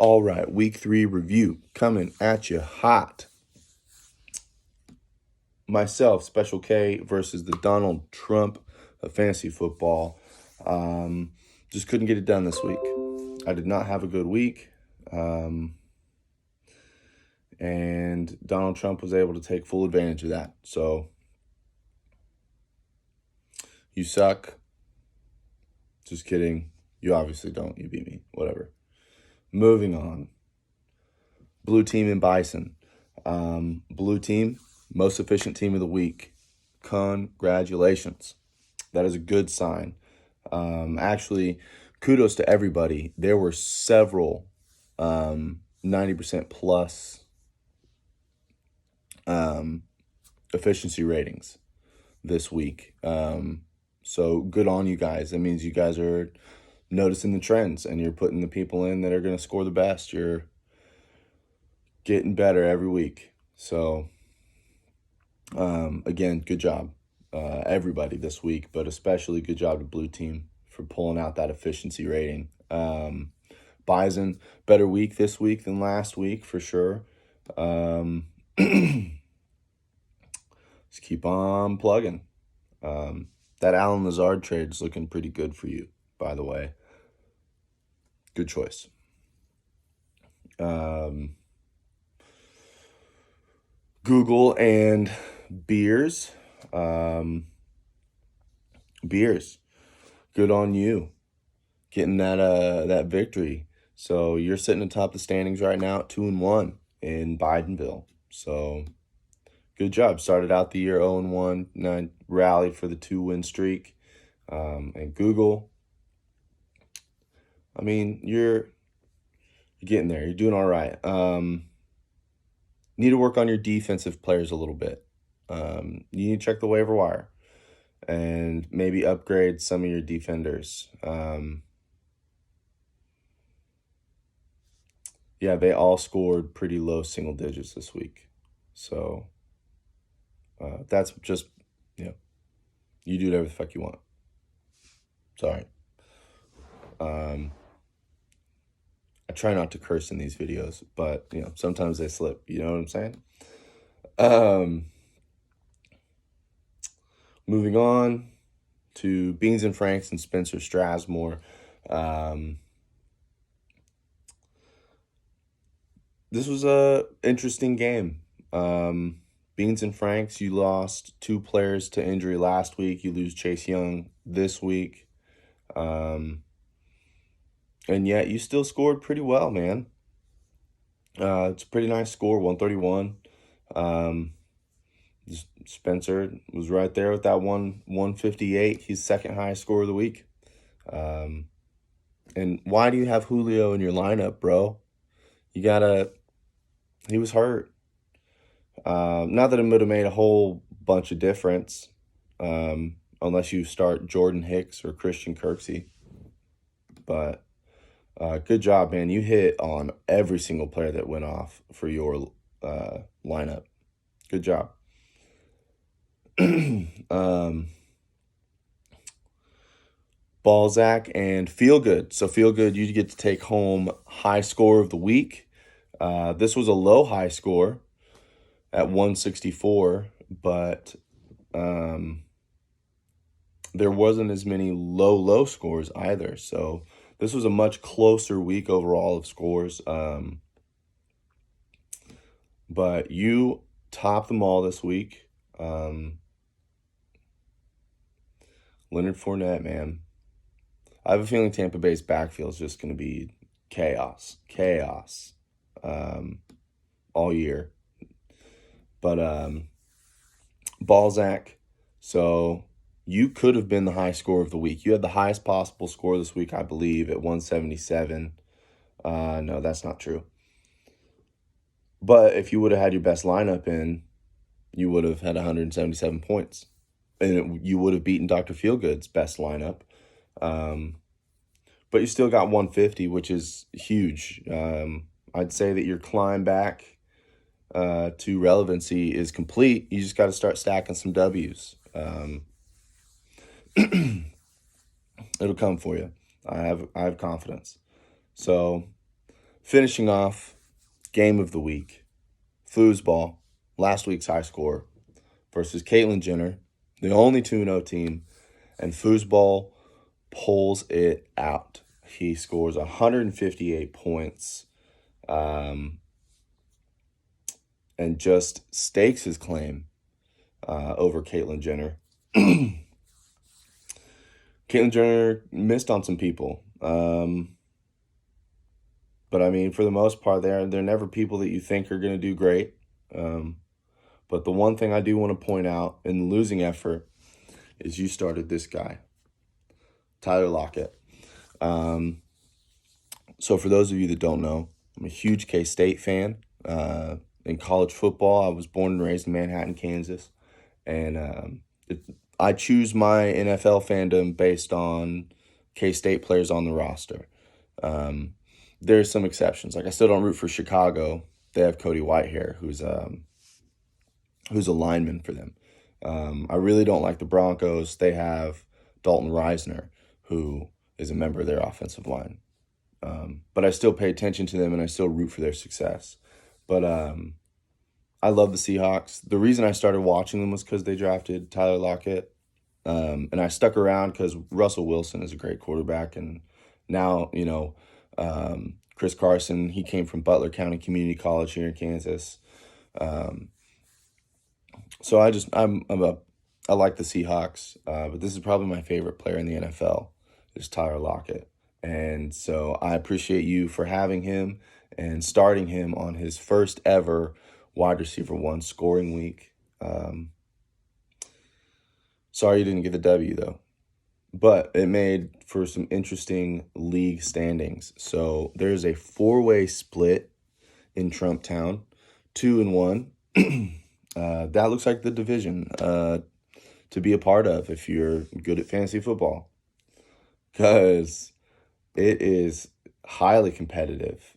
All right, week 3 review coming at you hot. Myself, Special K versus the Donald Trump of fantasy football. Just couldn't get it done this week. I did not have a good week. And Donald Trump was able to take full advantage of that. So, you suck. Just kidding. You obviously don't. You beat me. Whatever. Moving on. Blue team and Bison. Blue team, most efficient team of the week. Congratulations. That is a good sign. Actually, kudos to everybody. There were several 90% plus efficiency ratings this week. So good on you guys. That means you guys are noticing the trends and you're putting the people in that are going to score the best. You're getting better every week. So, again, good job, everybody this week, but especially good job to Blue Team for pulling out that efficiency rating. Bison, better week this week than last week for sure. Just keep on plugging. That Alan Lazard trade is looking pretty good for you, by the way. Good choice. Google and Beers. Beers. Good on you. Getting that victory. So you're sitting atop the standings right now at 2-1 in Bidenville. So good job. Started out the year 0-1. Now rallied for the 2-win streak. And Google, I mean, you're getting there. You're doing all right. Need to work on your defensive players a little bit. You need to check the waiver wire and maybe upgrade some of your defenders. Yeah, they all scored pretty low single digits this week. So that's just, you do whatever the fuck you want. Sorry. I try not to curse in these videos, but, sometimes they slip. You know what I'm saying? Moving on to Beans and Franks and Spencer Strasmore. This was a interesting game. Beans and Franks, you lost 2 players to injury last week. You lose Chase Young this week. And yet you still scored pretty well, man. It's a pretty nice score, 131. Spencer was right there with that 158. He's second highest score of the week. And why do you have Julio in your lineup, bro? He was hurt. Not that it would have made a whole bunch of difference, unless you start Jordan Hicks or Christian Kirksey. But good job, man. You hit on every single player that went off for your lineup. Good job. Balzac and Feel Good. So Feel Good, you get to take home high score of the week. This was a low high score at 164, but there wasn't as many low scores either. So this was a much closer week overall of scores. But you topped them all this week. Leonard Fournette, man. I have a feeling Tampa Bay's backfield is just going to be chaos all year. But Balzac, so you could have been the high score of the week. You had the highest possible score this week, I believe, at 177. No, that's not true. But if you would have had your best lineup in, you would have had 177 points. And you would have beaten Dr. Feelgood's best lineup. But you still got 150, which is huge. I'd say that your climb back to relevancy is complete. You just got to start stacking some W's. It'll come for you. I have confidence. So Finishing off, game of the week, foosball, last week's high score versus Caitlyn Jenner, the only 2-0 team, and foosball pulls it out. He scores 158 points and just stakes his claim over Caitlyn Jenner. Caitlyn Jenner missed on some people. But I mean, for the most part, they're never people that you think are going to do great. But the one thing I do want to point out in the losing effort is you started this guy, Tyler Lockett. So for those of you that don't know, I'm a huge K-State fan. In college football, I was born and raised in Manhattan, Kansas. And I choose my NFL fandom based on K-State players on the roster. There's some exceptions. Like I still don't root for Chicago. They have Cody Whitehair, who's a lineman for them. I really don't like the Broncos. They have Dalton Reisner, who is a member of their offensive line. But I still pay attention to them and I still root for their success. But I love the Seahawks. The reason I started watching them was because they drafted Tyler Lockett. And I stuck around because Russell Wilson is a great quarterback. And now, Chris Carson, he came from Butler County Community College here in Kansas. So I like the Seahawks, but this is probably my favorite player in the NFL is Tyler Lockett. And so I appreciate you for having him and starting him on his first ever wide receiver one scoring week. Sorry you didn't get the W though, but it made for some interesting league standings. So there's a 4-way split in Trump Town, 2-1. That looks like the division to be a part of if you're good at fantasy football, because it is highly competitive.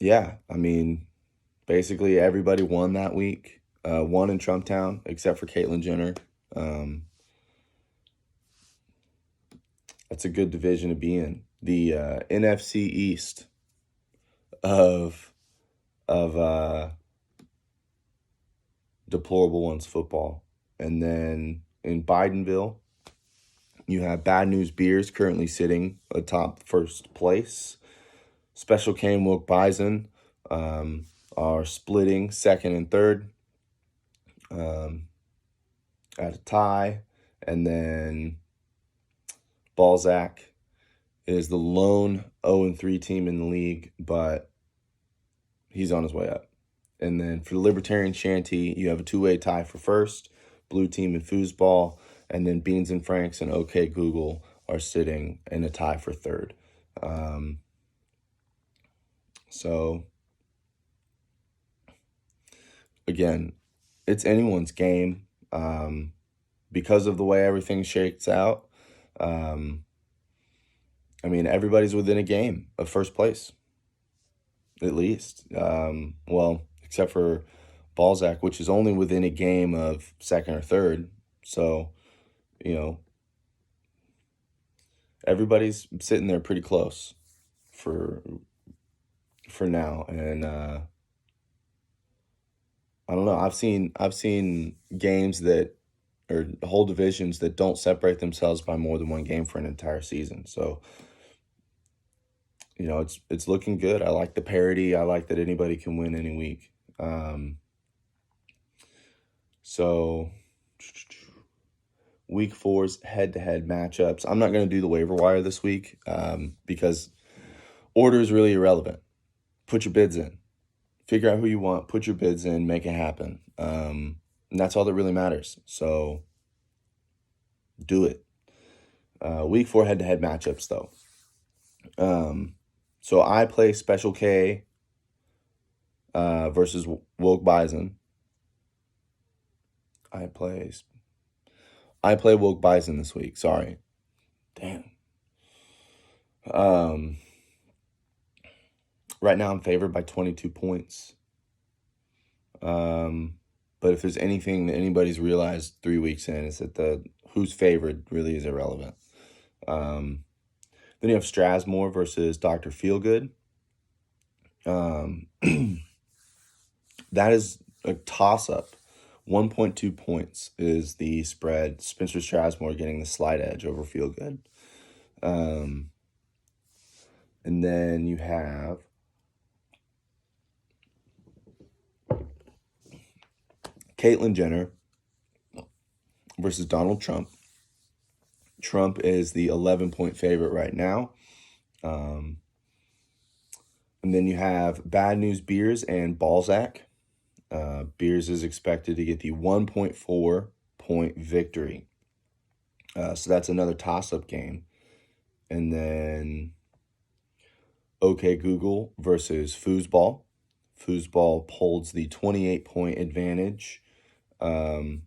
Yeah, I mean, basically everybody won that week. Won in Trump Town except for Caitlyn Jenner. That's a good division to be in. The NFC East of Deplorable Ones football. And then in Bidenville, you have Bad News Beers currently sitting atop first place. Special K and Woke Bison are splitting second and third at a tie. And then Balzac is the lone 0-3 team in the league, but he's on his way up. And then for the Libertarian Shanty, you have a 2-way tie for first, Blue Team and Foosball, and then Beans and Franks and OK Google are sitting in a tie for third. So, again, it's anyone's game because of the way everything shakes out. I mean, everybody's within a game of first place, at least. Well, except for Balzac, which is only within a game of second or third. So, everybody's sitting there pretty close for now. And I don't know. I've seen games that or whole divisions that don't separate themselves by more than one game for an entire season. So, it's looking good. I like the parity. I like that anybody can win any week. So week 4's head-to-head matchups. I'm not going to do the waiver wire this week because order is really irrelevant. Put your bids in. Figure out who you want. Put your bids in. Make it happen. And that's all that really matters. So do it. Week 4 head-to-head matchups, though. So I play Special K versus Woke Bison. I play Woke Bison this week. Sorry. Damn. Right now I'm favored by 22 points. But if there's anything that anybody's realized 3 weeks in, is that who's favored really is irrelevant. Then you have Strasmore versus Dr. Feelgood. That is a toss-up. 1.2 points is the spread. Spencer Strasmore getting the slight edge over Feelgood. And then you have Caitlyn Jenner versus Donald Trump. Trump is the 11-point favorite right now. And then you have Bad News Beers and Balzac. Beers is expected to get the 1.4 point victory. So that's another toss-up game. And then OK Google versus Foosball. Foosball holds the 28-point advantage. And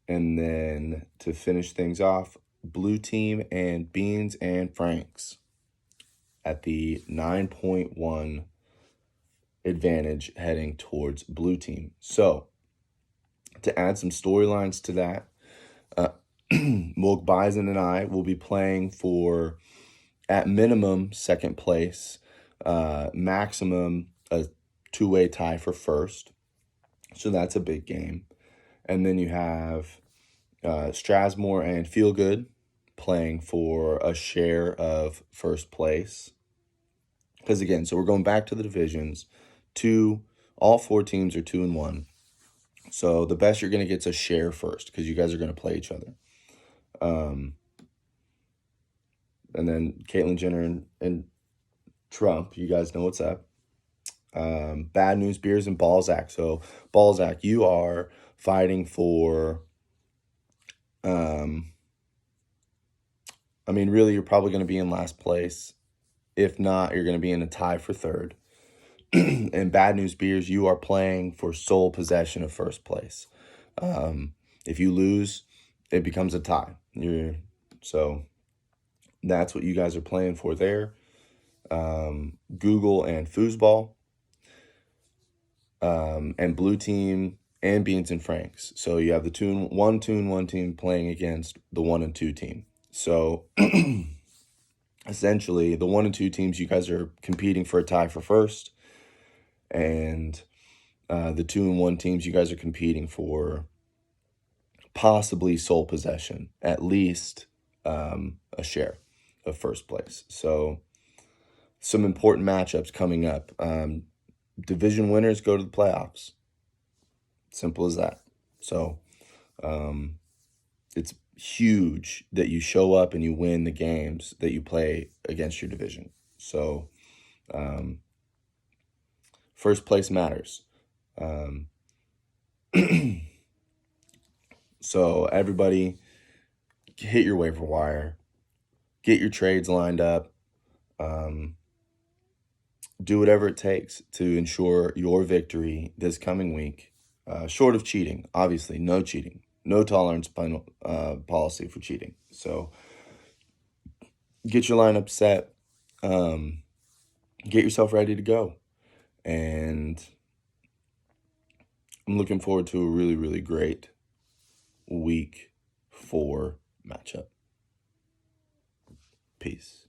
then to finish things off, Blue Team and Beans and Franks at the 9.1 advantage heading towards Blue Team. So to add some storylines to that, Milk Bison and I will be playing for, at minimum, second place, maximum a two-way tie for first. So that's a big game. And then you have Strasmore and Feelgood playing for a share of first place. Because again, so we're going back to the divisions. All four teams are 2-1. So the best you're going to get is a share first because you guys are going to play each other. And then Caitlyn Jenner and Trump, you guys know what's up. Bad News Beers and Balzac. So Balzac, you are fighting for, really, you're probably going to be in last place. If not, you're going to be in a tie for third. And Bad News Beers, you are playing for sole possession of first place. If you lose, it becomes a tie. So that's what you guys are playing for there. Google and Foosball. And Blue Team and Beans and Franks. So you have the 2-1 team playing against the 1 and 2 team. So essentially, the 1 and 2 teams, you guys are competing for a tie for first. And the 2-1 teams, you guys are competing for possibly sole possession, at least a share of first place. So some important matchups coming up. Division winners go to the playoffs. Simple as that. So it's huge that you show up and you win the games that you play against your division. So first place matters. So everybody hit your waiver wire, get your trades lined up, do whatever it takes to ensure your victory this coming week. Short of cheating, obviously, no cheating, no tolerance policy for cheating. So get your lineup set, get yourself ready to go. And I'm looking forward to a really, really great week 4 matchup. Peace.